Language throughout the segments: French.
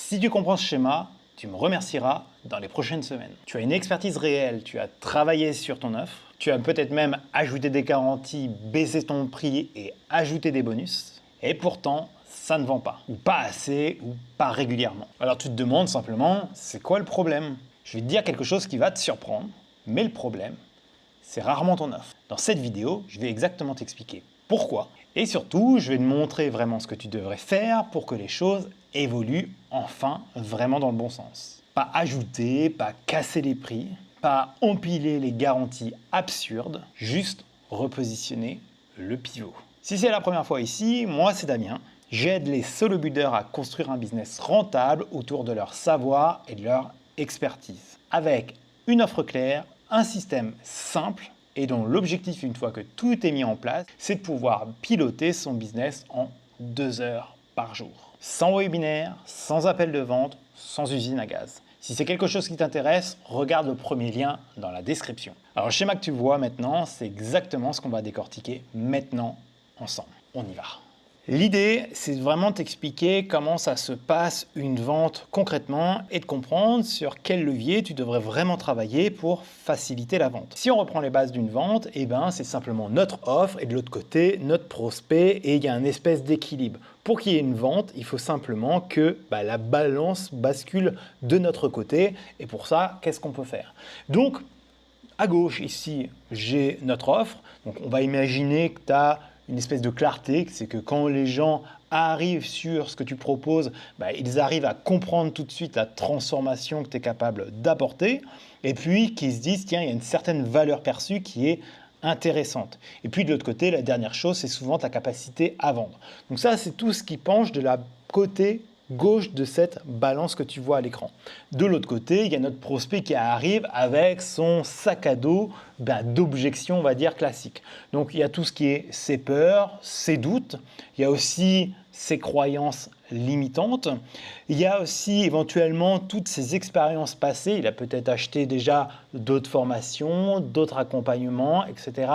Si tu comprends ce schéma, tu me remercieras dans les prochaines semaines. Tu as une expertise réelle, tu as travaillé sur ton offre, tu as peut-être même ajouté des garanties, baissé ton prix et ajouté des bonus. Et pourtant, ça ne vend pas, ou pas assez, ou pas régulièrement. Alors tu te demandes simplement, c'est quoi le problème? Je vais te dire quelque chose qui va te surprendre, mais le problème, c'est rarement ton offre. Dans cette vidéo, je vais exactement t'expliquer pourquoi. Et surtout, je vais te montrer vraiment ce que tu devrais faire pour que les choses évoluent enfin vraiment dans le bon sens. Pas ajouter, pas casser les prix, pas empiler les garanties absurdes, juste repositionner le pivot. Si c'est la première fois ici, moi c'est Damien. J'aide les solo builders à construire un business rentable autour de leur savoir et de leur expertise. Avec une offre claire, un système simple et dont l'objectif, une fois que tout est mis en place, c'est de pouvoir piloter son business en 2 heures par jour. Sans webinaire, sans appel de vente, sans usine à gaz. Si c'est quelque chose qui t'intéresse, regarde le premier lien dans la description. Alors le schéma que tu vois maintenant, c'est exactement ce qu'on va décortiquer maintenant ensemble. On y va. L'idée, c'est vraiment de t'expliquer comment ça se passe une vente concrètement et de comprendre sur quel levier tu devrais vraiment travailler pour faciliter la vente. Si on reprend les bases d'une vente, c'est simplement notre offre et de l'autre côté, notre prospect et il y a une espèce d'équilibre. Pour qu'il y ait une vente, il faut simplement que la balance bascule de notre côté et pour ça, qu'est-ce qu'on peut faire? Donc, à gauche, ici, j'ai notre offre. Donc, on va imaginer que tu as une espèce de clarté, c'est que quand les gens arrivent sur ce que tu proposes, ils arrivent à comprendre tout de suite la transformation que tu es capable d'apporter et puis qu'ils se disent, tiens, il y a une certaine valeur perçue qui est intéressante. Et puis de l'autre côté, la dernière chose, c'est souvent ta capacité à vendre. Donc ça, c'est tout ce qui penche de la côté gauche de cette balance que tu vois à l'écran. De l'autre côté, il y a notre prospect qui arrive avec son sac à dos d'objections, on va dire, classiques. Donc, il y a tout ce qui est ses peurs, ses doutes. Il y a aussi ses croyances limitantes. Il y a aussi éventuellement toutes ses expériences passées. Il a peut-être acheté déjà d'autres formations, d'autres accompagnements, etc.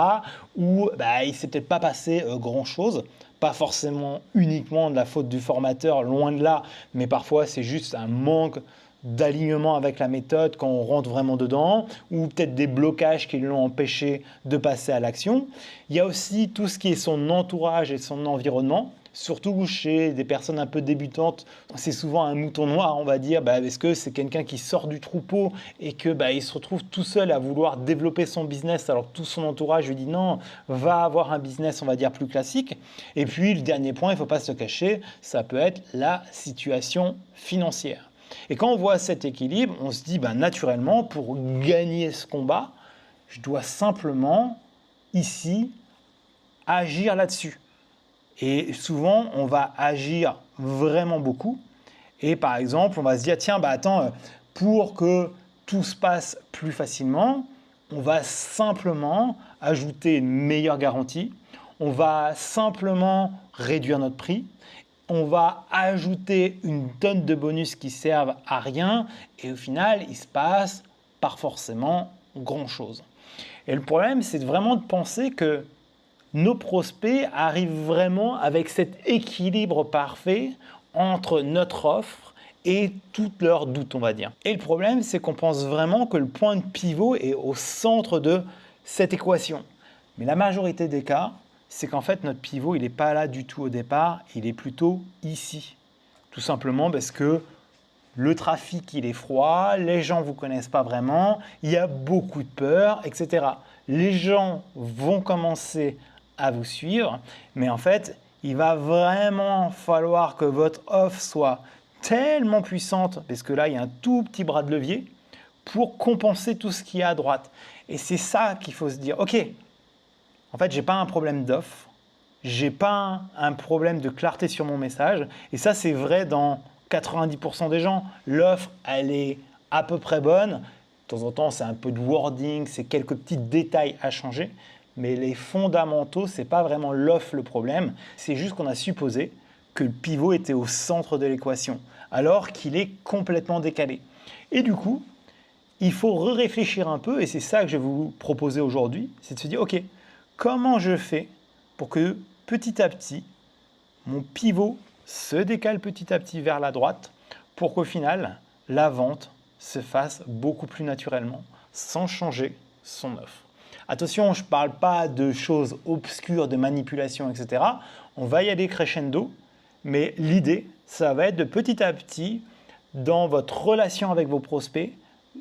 Où il ne s'est peut-être pas passé grand-chose. Pas forcément uniquement de la faute du formateur, loin de là, mais parfois c'est juste un manque d'alignement avec la méthode quand on rentre vraiment dedans, ou peut-être des blocages qui l'ont empêché de passer à l'action. Il y a aussi tout ce qui est son entourage et son environnement. Surtout chez des personnes un peu débutantes, c'est souvent un mouton noir, on va dire, parce que c'est quelqu'un qui sort du troupeau et que il se retrouve tout seul à vouloir développer son business alors que tout son entourage lui dit non, va avoir un business, on va dire, plus classique. Et puis le dernier point, il ne faut pas se cacher, ça peut être la situation financière. Et quand on voit cet équilibre, on se dit naturellement, pour gagner ce combat, je dois simplement ici agir là-dessus. Et souvent, on va agir vraiment beaucoup. Et par exemple, on va se dire, tiens, attends, pour que tout se passe plus facilement, on va simplement ajouter une meilleure garantie. On va simplement réduire notre prix. On va ajouter une tonne de bonus qui servent à rien. Et au final, il ne se passe pas forcément grand-chose. Et le problème, c'est vraiment de penser que nos prospects arrivent vraiment avec cet équilibre parfait entre notre offre et toutes leurs doutes, on va dire. Et le problème, c'est qu'on pense vraiment que le point de pivot est au centre de cette équation. Mais la majorité des cas, c'est qu'en fait, notre pivot, il n'est pas là du tout au départ, il est plutôt ici. Tout simplement parce que le trafic, il est froid, les gens ne vous connaissent pas vraiment, il y a beaucoup de peur, etc. Les gens vont commencer à vous suivre, mais en fait, il va vraiment falloir que votre offre soit tellement puissante, parce que là, il y a un tout petit bras de levier, pour compenser tout ce qu'il y a à droite. Et c'est ça qu'il faut se dire, ok, en fait, je n'ai pas un problème d'offre, je n'ai pas un problème de clarté sur mon message, et ça, c'est vrai dans 90% des gens. L'offre, elle est à peu près bonne. De temps en temps, c'est un peu de wording, c'est quelques petits détails à changer. Mais les fondamentaux, ce n'est pas vraiment l'offre le problème. C'est juste qu'on a supposé que le pivot était au centre de l'équation, alors qu'il est complètement décalé. Et du coup, il faut réfléchir un peu, et c'est ça que je vais vous proposer aujourd'hui, c'est de se dire, ok, comment je fais pour que petit à petit, mon pivot se décale petit à petit vers la droite pour qu'au final, la vente se fasse beaucoup plus naturellement, sans changer son offre. Attention, je ne parle pas de choses obscures, de manipulation, etc. On va y aller crescendo, mais l'idée, ça va être de petit à petit, dans votre relation avec vos prospects,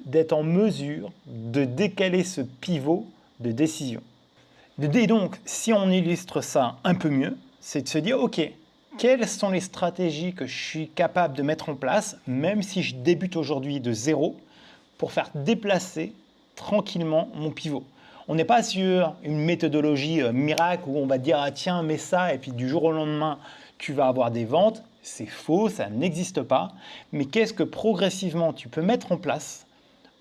d'être en mesure de décaler ce pivot de décision. Et donc, si on illustre ça un peu mieux, c'est de se dire, ok, quelles sont les stratégies que je suis capable de mettre en place, même si je débute aujourd'hui de zéro, pour faire déplacer tranquillement mon pivot. On n'est pas sur une méthodologie miracle où on va dire, ah tiens, mets ça, et puis du jour au lendemain, tu vas avoir des ventes. C'est faux, ça n'existe pas. Mais qu'est-ce que progressivement tu peux mettre en place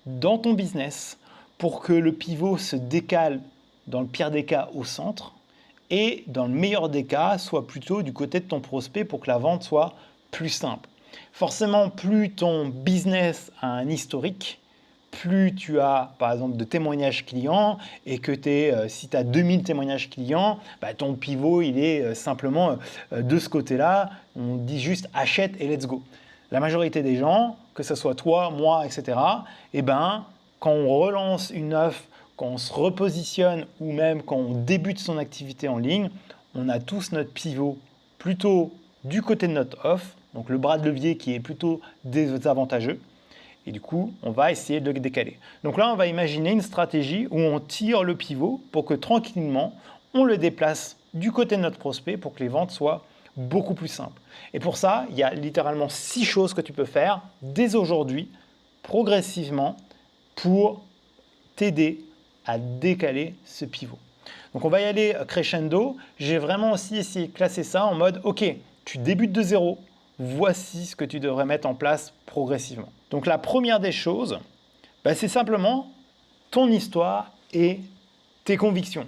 dans ton business pour que le pivot se décale, dans le pire des cas, au centre, et dans le meilleur des cas, soit plutôt du côté de ton prospect pour que la vente soit plus simple. Forcément, plus ton business a un historique, plus tu as, par exemple, de témoignages clients et que si tu as 2000 témoignages clients, ton pivot, il est simplement de ce côté-là. On dit juste achète et let's go. La majorité des gens, que ce soit toi, moi, etc., quand on relance une offre, quand on se repositionne ou même quand on débute son activité en ligne, on a tous notre pivot plutôt du côté de notre offre, donc le bras de levier qui est plutôt désavantageux. Et du coup, on va essayer de le décaler. Donc là, on va imaginer une stratégie où on tire le pivot pour que tranquillement, on le déplace du côté de notre prospect pour que les ventes soient beaucoup plus simples. Et pour ça, il y a littéralement 6 choses que tu peux faire dès aujourd'hui, progressivement, pour t'aider à décaler ce pivot. Donc on va y aller crescendo. J'ai vraiment aussi essayé de classer ça en mode, ok, tu débutes de zéro, voici ce que tu devrais mettre en place progressivement. Donc la première des choses, c'est simplement ton histoire et tes convictions.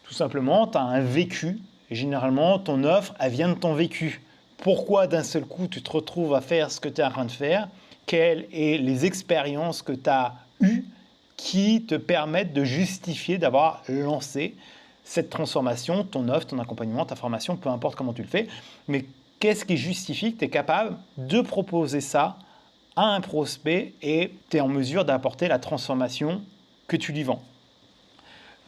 Tout simplement, tu as un vécu et généralement ton offre, elle vient de ton vécu. Pourquoi d'un seul coup tu te retrouves à faire ce que tu es en train de faire? Quelles sont les expériences que tu as eues qui te permettent de justifier d'avoir lancé cette transformation, ton offre, ton accompagnement, ta formation, peu importe comment tu le fais, mais qu'est-ce qui justifie que tu es capable de proposer ça à un prospect et tu es en mesure d'apporter la transformation que tu lui vends.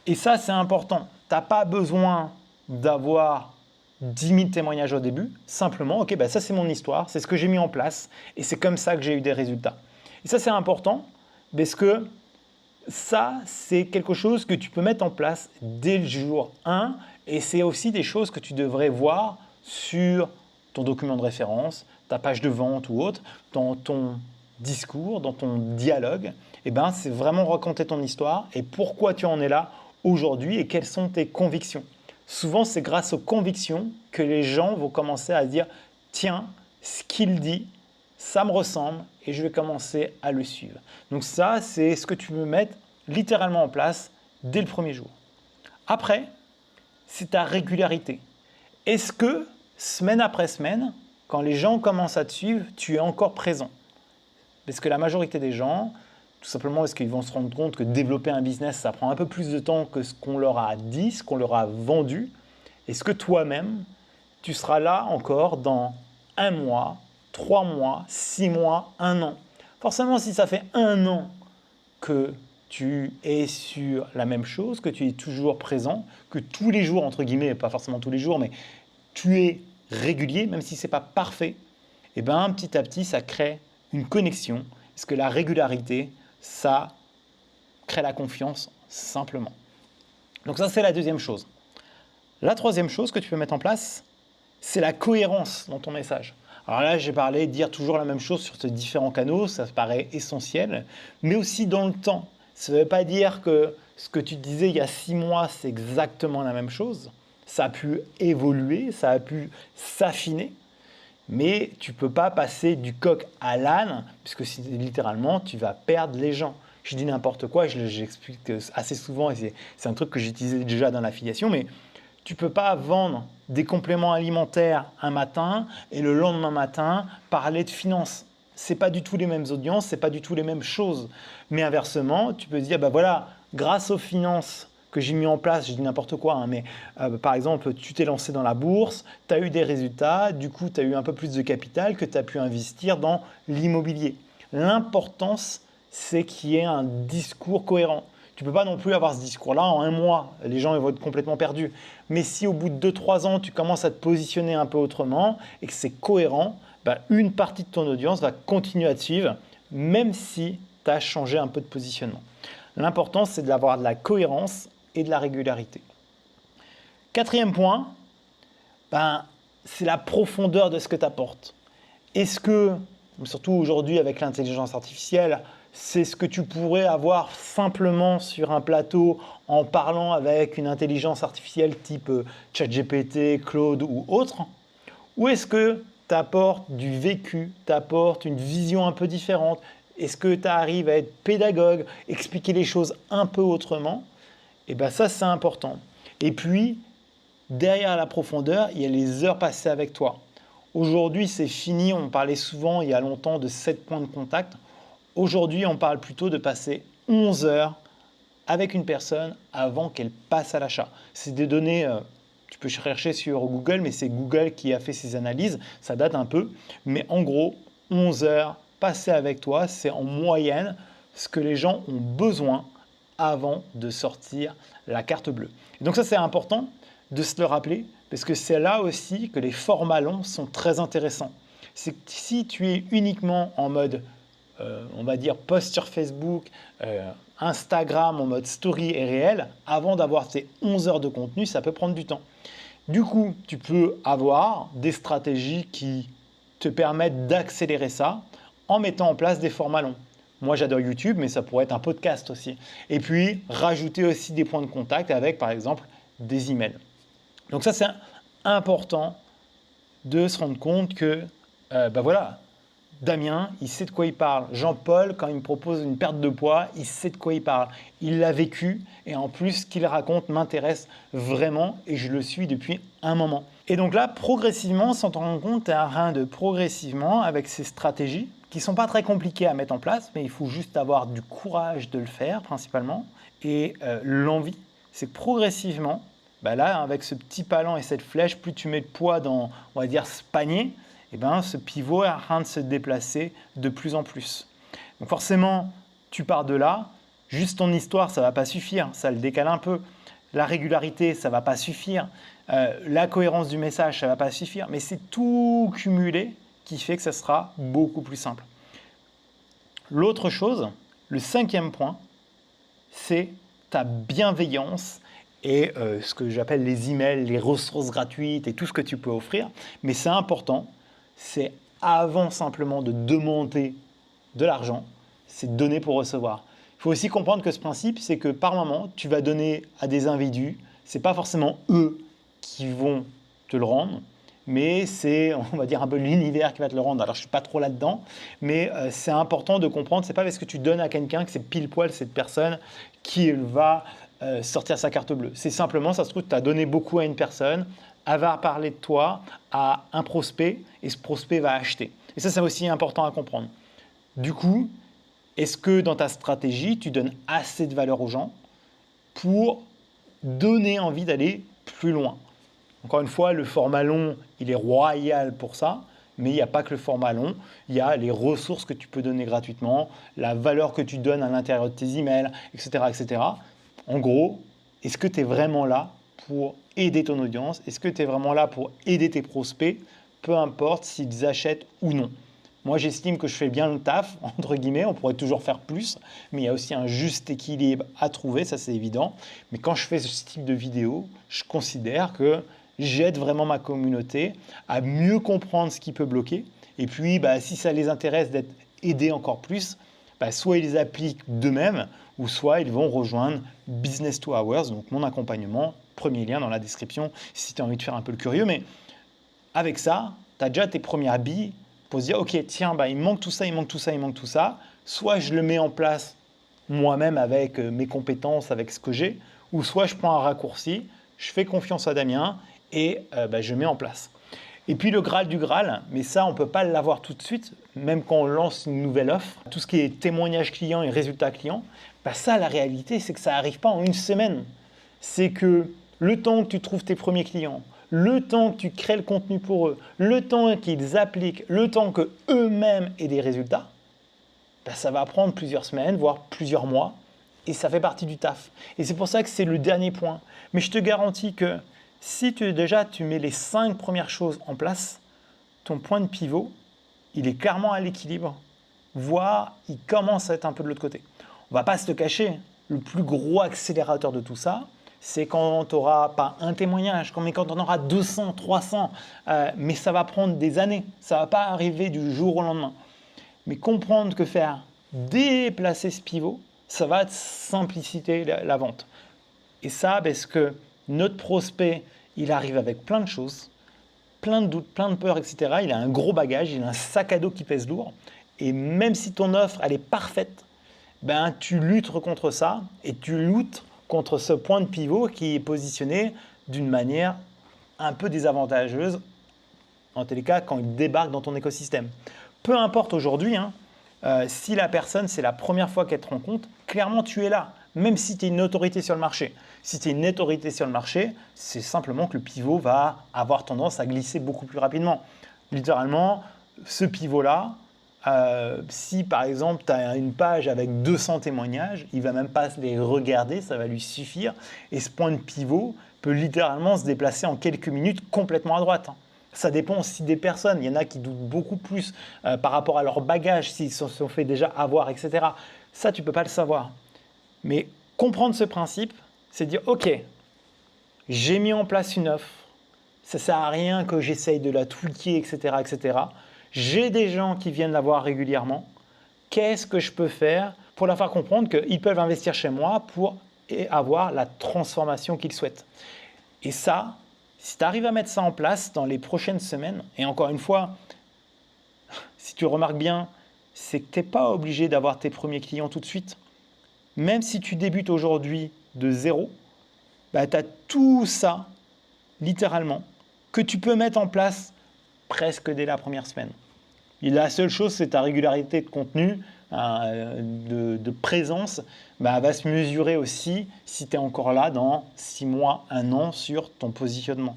Et ça, c'est important. Tu n'as pas besoin d'avoir 10 000 témoignages au début. Simplement, ok, ça c'est mon histoire, c'est ce que j'ai mis en place et c'est comme ça que j'ai eu des résultats. Et ça, c'est important parce que ça, c'est quelque chose que tu peux mettre en place dès le jour 1 et c'est aussi des choses que tu devrais voir sur ton document de référence, ta page de vente ou autre, dans ton discours, dans ton dialogue. C'est vraiment raconter ton histoire et pourquoi tu en es là aujourd'hui et quelles sont tes convictions. Souvent, c'est grâce aux convictions que les gens vont commencer à dire « Tiens, ce qu'il dit, ça me ressemble et je vais commencer à le suivre. » Donc ça, c'est ce que tu veux mettre littéralement en place dès le premier jour. Après, c'est ta régularité. Est-ce que, semaine après semaine, quand les gens commencent à te suivre, tu es encore présent? Parce que la majorité des gens, tout simplement parce qu'ils vont se rendre compte que développer un business, ça prend un peu plus de temps que ce qu'on leur a dit, ce qu'on leur a vendu. Est-ce que toi-même, tu seras là encore dans 1 mois, 3 mois, 6 mois, 1 an? Forcément, si ça fait 1 an que tu es sur la même chose, que tu es toujours présent, que tous les jours, entre guillemets, pas forcément tous les jours, mais tu es régulier, même si ce n'est pas parfait, petit à petit, ça crée une connexion. Parce que la régularité, ça crée la confiance simplement. Donc ça, c'est la deuxième chose. La troisième chose que tu peux mettre en place, c'est la cohérence dans ton message. Alors là, j'ai parlé de dire toujours la même chose sur ces différents canaux, ça paraît essentiel, mais aussi dans le temps. Ça ne veut pas dire que ce que tu disais il y a 6 mois, c'est exactement la même chose. Ça a pu évoluer, ça a pu s'affiner, mais tu ne peux pas passer du coq à l'âne, puisque littéralement, tu vas perdre les gens. Je dis n'importe quoi, j'explique assez souvent, et c'est un truc que j'utilisais déjà dans l'affiliation, mais tu ne peux pas vendre des compléments alimentaires un matin et le lendemain matin parler de finances. Ce n'est pas du tout les mêmes audiences, ce n'est pas du tout les mêmes choses. Mais inversement, tu peux se dire, voilà, grâce aux finances, que j'ai mis en place, je dis n'importe quoi, hein, mais par exemple, tu t'es lancé dans la bourse, tu as eu des résultats, du coup, tu as eu un peu plus de capital que tu as pu investir dans l'immobilier. L'importance, c'est qu'il y ait un discours cohérent. Tu ne peux pas non plus avoir ce discours-là en un mois. Les gens ils vont être complètement perdus. Mais si au bout de 2-3 ans, tu commences à te positionner un peu autrement et que c'est cohérent, une partie de ton audience va continuer à te suivre, même si tu as changé un peu de positionnement. L'important, c'est d'avoir de la cohérence et de la régularité. Quatrième point, c'est la profondeur de ce que tu apportes. Est-ce que, surtout aujourd'hui avec l'intelligence artificielle, c'est ce que tu pourrais avoir simplement sur un plateau en parlant avec une intelligence artificielle type ChatGPT, Claude ou autre? Ou est-ce que tu apportes du vécu, tu apportes une vision un peu différente? Est-ce que tu arrives à être pédagogue, expliquer les choses un peu autrement? Et ça, c'est important. Et puis, derrière la profondeur, il y a les heures passées avec toi. Aujourd'hui, c'est fini. On parlait souvent, il y a longtemps, de 7 points de contact. Aujourd'hui, on parle plutôt de passer 11 heures avec une personne avant qu'elle passe à l'achat. C'est des données, tu peux chercher sur Google, mais c'est Google qui a fait ces analyses. Ça date un peu. Mais en gros, 11 heures passées avec toi, c'est en moyenne ce que les gens ont besoin avant de sortir la carte bleue. Et donc ça, c'est important de se le rappeler parce que c'est là aussi que les formats longs sont très intéressants. C'est que si tu es uniquement en mode on va dire post sur Facebook, Instagram en mode story et réel, avant d'avoir tes 11 heures de contenu, ça peut prendre du temps. Du coup, tu peux avoir des stratégies qui te permettent d'accélérer ça en mettant en place des formats longs. Moi, j'adore YouTube, mais ça pourrait être un podcast aussi. Et puis, rajouter aussi des points de contact avec, par exemple, des emails. Donc ça, c'est important de se rendre compte que, voilà, Damien, il sait de quoi il parle. Jean-Paul, quand il me propose une perte de poids, il sait de quoi il parle. Il l'a vécu et en plus, ce qu'il raconte m'intéresse vraiment et je le suis depuis un moment. Et donc là, progressivement, sans t'en rendre compte, tu es en train de progressivement, avec ces stratégies qui ne sont pas très compliquées à mettre en place, mais il faut juste avoir du courage de le faire principalement et l'envie. C'est que progressivement, là, avec ce petit palan et cette flèche, plus tu mets de poids dans, on va dire, ce panier, ce pivot est en train de se déplacer de plus en plus. Donc forcément, tu pars de là, juste ton histoire, ça ne va pas suffire, ça le décale un peu. La régularité, ça ne va pas suffire. La cohérence du message, ça ne va pas suffire. Mais c'est tout cumulé qui fait que ça sera beaucoup plus simple. L'autre chose, le 5e point, c'est ta bienveillance et ce que j'appelle les emails, les ressources gratuites et tout ce que tu peux offrir. Mais c'est important. C'est avant simplement de demander de l'argent, c'est donner pour recevoir. Il faut aussi comprendre que ce principe, c'est que par moment, tu vas donner à des individus, ce n'est pas forcément eux qui vont te le rendre, mais c'est, on va dire, un peu l'univers qui va te le rendre. Alors, je ne suis pas trop là-dedans, mais c'est important de comprendre, ce n'est pas parce que tu donnes à quelqu'un que c'est pile poil cette personne qui va sortir sa carte bleue. C'est simplement, ça se trouve, tu as donné beaucoup à une personne, elle va parler de toi à un prospect et ce prospect va acheter. Et ça, c'est aussi important à comprendre. Du coup, est-ce que dans ta stratégie, tu donnes assez de valeur aux gens pour donner envie d'aller plus loin? Encore une fois, le format long, il est royal pour ça, mais il n'y a pas que le format long. Il y a les ressources que tu peux donner gratuitement, la valeur que tu donnes à l'intérieur de tes emails, etc., etc. En gros, est-ce que tu es vraiment là pour aider ton audience? Est-ce que tu es vraiment là pour aider tes prospects, peu importe s'ils achètent ou non? Moi, j'estime que je fais bien le taf, entre guillemets, on pourrait toujours faire plus, mais il y a aussi un juste équilibre à trouver, ça c'est évident. Mais quand je fais ce type de vidéo, je considère que j'aide vraiment ma communauté à mieux comprendre ce qui peut bloquer. Et puis, si ça les intéresse d'être aidés encore plus, soit ils les appliquent d'eux-mêmes, ou soit ils vont rejoindre Business 2 Hours, donc mon accompagnement, premier lien dans la description si tu as envie de faire un peu le curieux. Mais avec ça, tu as déjà tes premières billes pour se dire, ok, tiens, il me manque tout ça, il manque tout ça, il manque tout ça. Soit je le mets en place moi-même avec mes compétences, avec ce que j'ai, ou soit je prends un raccourci, je fais confiance à Damien et je mets en place. Et puis le Graal du Graal, mais ça, on ne peut pas l'avoir tout de suite, même quand on lance une nouvelle offre. Tout ce qui est témoignage client et résultat client, ça, la réalité, c'est que ça n'arrive pas en une semaine. c'est que le temps que tu trouves tes premiers clients, le temps que tu crées le contenu pour eux, le temps qu'ils appliquent, le temps qu'eux-mêmes aient des résultats, ben ça va prendre plusieurs semaines, voire plusieurs mois, et ça fait partie du taf. Et c'est pour ça que c'est le dernier point. Mais je te garantis que si tu mets les 5 premières choses en place, ton point de pivot, il est clairement à l'équilibre, voire il commence à être un peu de l'autre côté. On ne va pas se le cacher, le plus gros accélérateur de tout ça, c'est quand tu n'auras pas un témoignage, mais quand tu en auras 200, 300, mais ça va prendre des années, ça ne va pas arriver du jour au lendemain. Mais comprendre que faire déplacer ce pivot, ça va te simplifier la vente. Et ça, parce que notre prospect, il arrive avec plein de choses, plein de doutes, plein de peurs, etc. Il a un gros bagage, il a un sac à dos qui pèse lourd. Et même si ton offre, elle est parfaite, ben, tu luttes contre ça et tu luttes contre ce point de pivot qui est positionné d'une manière un peu désavantageuse, en tous les cas, quand il débarque dans ton écosystème. Peu importe aujourd'hui, si la personne, c'est la première fois qu'elle te rencontre, clairement, tu es là, même si tu es une autorité sur le marché. Si tu es une autorité sur le marché, c'est simplement que le pivot va avoir tendance à glisser beaucoup plus rapidement. Littéralement, ce pivot-là, si par exemple tu as une page avec 200 témoignages, il ne va même pas les regarder, ça va lui suffire. Et ce point de pivot peut littéralement se déplacer en quelques minutes complètement à droite. Ça dépend aussi des personnes. Il y en a qui doutent beaucoup plus par rapport à leur bagage, s'ils se sont fait déjà avoir, etc. Ça, tu ne peux pas le savoir. Mais comprendre ce principe, c'est dire, OK, j'ai mis en place une offre, ça ne sert à rien que j'essaye de la tweaker, etc., etc. J'ai des gens qui viennent la voir régulièrement. Qu'est-ce que je peux faire pour leur faire comprendre qu'ils peuvent investir chez moi pour avoir la transformation qu'ils souhaitent? Et ça, si tu arrives à mettre ça en place dans les prochaines semaines, et encore une fois, si tu remarques bien, c'est que tu n'es pas obligé d'avoir tes premiers clients tout de suite. Même si tu débutes aujourd'hui de zéro, bah, tu as tout ça, littéralement, que tu peux mettre en place presque dès la première semaine. Et la seule chose, c'est ta régularité de contenu, de présence, bah, va se mesurer aussi si tu es encore là dans 6 mois, 1 an sur ton positionnement.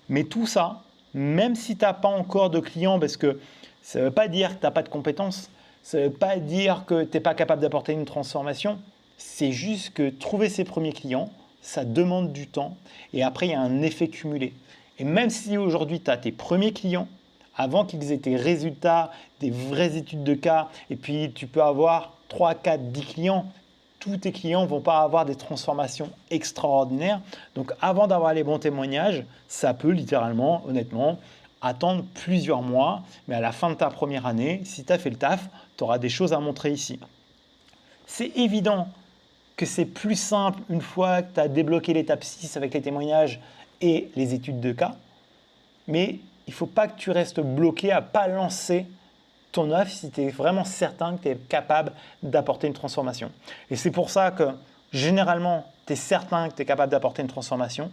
Mais tout ça, même si tu n'as pas encore de clients, parce que ça ne veut pas dire que tu n'as pas de compétences, ça ne veut pas dire que tu n'es pas capable d'apporter une transformation, c'est juste que trouver ses premiers clients, ça demande du temps et après il y a un effet cumulé. Et même si aujourd'hui tu as tes premiers clients, avant qu'ils aient tes résultats, des vraies études de cas, et puis tu peux avoir 3, 4, 10 clients, tous tes clients ne vont pas avoir des transformations extraordinaires. Donc avant d'avoir les bons témoignages, ça peut littéralement, honnêtement, attendre plusieurs mois. Mais à la fin de ta première année, si tu as fait le taf, tu auras des choses à montrer ici. C'est évident que c'est plus simple une fois que tu as débloqué l'étape 6 avec les témoignages et les études de cas. Mais il ne faut pas que tu restes bloqué à ne pas lancer ton offre si tu es vraiment certain que tu es capable d'apporter une transformation. Et c'est pour ça que généralement, tu es certain que tu es capable d'apporter une transformation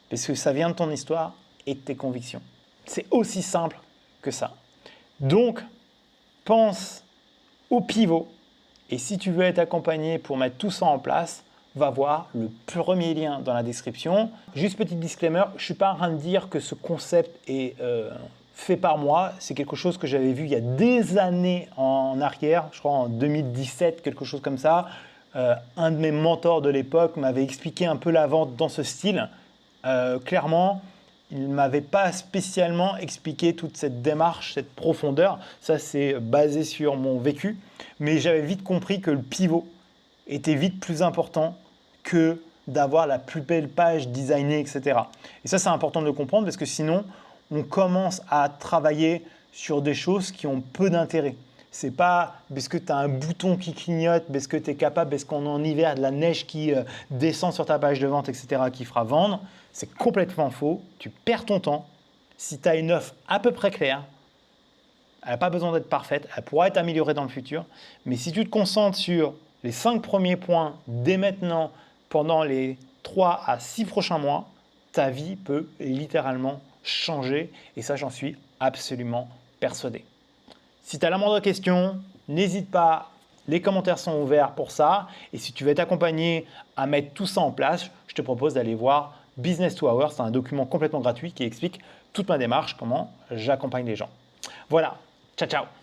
parce que ça vient de ton histoire et de tes convictions. C'est aussi simple que ça. Donc, pense au pivot. Et si tu veux être accompagné pour mettre tout ça en place, va voir le premier lien dans la description. Juste petit disclaimer, je ne suis pas en train de dire que ce concept est fait par moi. C'est quelque chose que j'avais vu il y a des années en arrière, je crois en 2017, quelque chose comme ça. Un de mes mentors de l'époque m'avait expliqué un peu la vente dans ce style. Clairement, il ne m'avait pas spécialement expliqué toute cette démarche, cette profondeur. Ça, c'est basé sur mon vécu. Mais j'avais vite compris que le pivot était vite plus important que d'avoir la plus belle page designée, etc. Et ça, c'est important de le comprendre parce que sinon, on commence à travailler sur des choses qui ont peu d'intérêt. C'est pas parce que tu as un bouton qui clignote, parce que tu es capable, parce qu'on est en hiver, de la neige qui descend sur ta page de vente, etc., qui fera vendre. C'est complètement faux. Tu perds ton temps. Si tu as une offre à peu près claire, elle n'a pas besoin d'être parfaite, elle pourra être améliorée dans le futur. Mais si tu te concentres sur les 5 premiers points dès maintenant, pendant les 3 à 6 prochains mois, ta vie peut littéralement changer. Et ça, j'en suis absolument persuadé. Si tu as la moindre question, n'hésite pas, Les commentaires sont ouverts pour ça. Et si tu veux t'accompagner à mettre tout ça en place, je te propose d'aller voir Business to Hour. C'est un document complètement gratuit qui explique toute ma démarche, comment j'accompagne les gens. Voilà, ciao ciao.